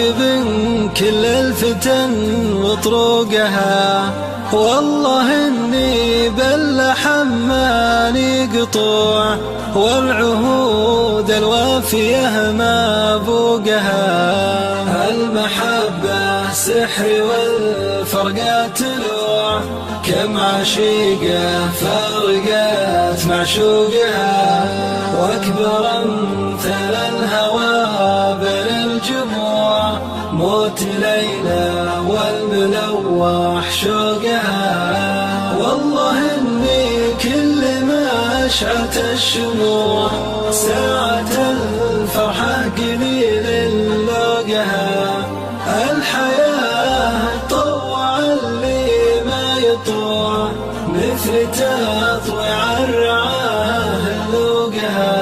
راقب كل الفتن وطرقها، والله إني باللحم ماني قطوع، والعهود الوافية ما بوقها. المحبة سحر والفرقات تلوع، كم عشيقة فارقت معشوقها، واكبر امثال الهوى بين الجموع، موت ليلى والملوح شوقها. والله اني كل ما اشعت الشموع، ساعة الفرحة قليل لوقها. الحياة طوع اللي ما يطوع، مثل تطوع الرعاه لوقها.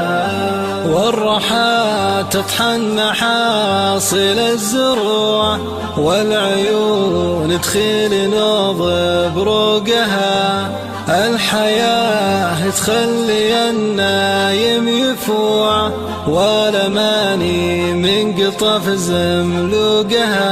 والرحى تطحن محاصيل الزروع، والعيون تخيل نوض بروقها. الحياة تخلي النايم يفوع، والأماني من قطف زملوقها.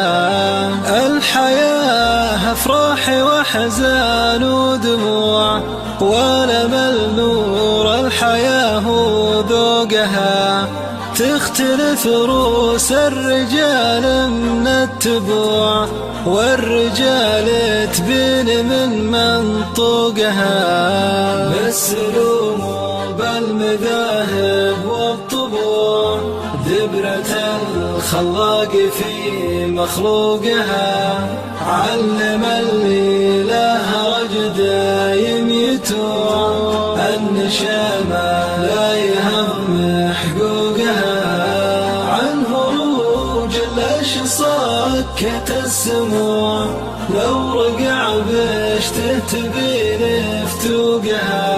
الحياة أفراح وحزان ودموع، والأمل نور الحياة وذوقها. تختلف روس الرجال من التبوع، والرجال تبين من منطوقها. بالسلوم وبالمذاهب والطبوع، ذبرة الخلاق في مخلوقها. علم اللي له رجل دايم يتوع، النشامة لا يهم حقوقها. عن هروج الأشصاك سكت السموع، لو رقع بشته تبين فتوقها.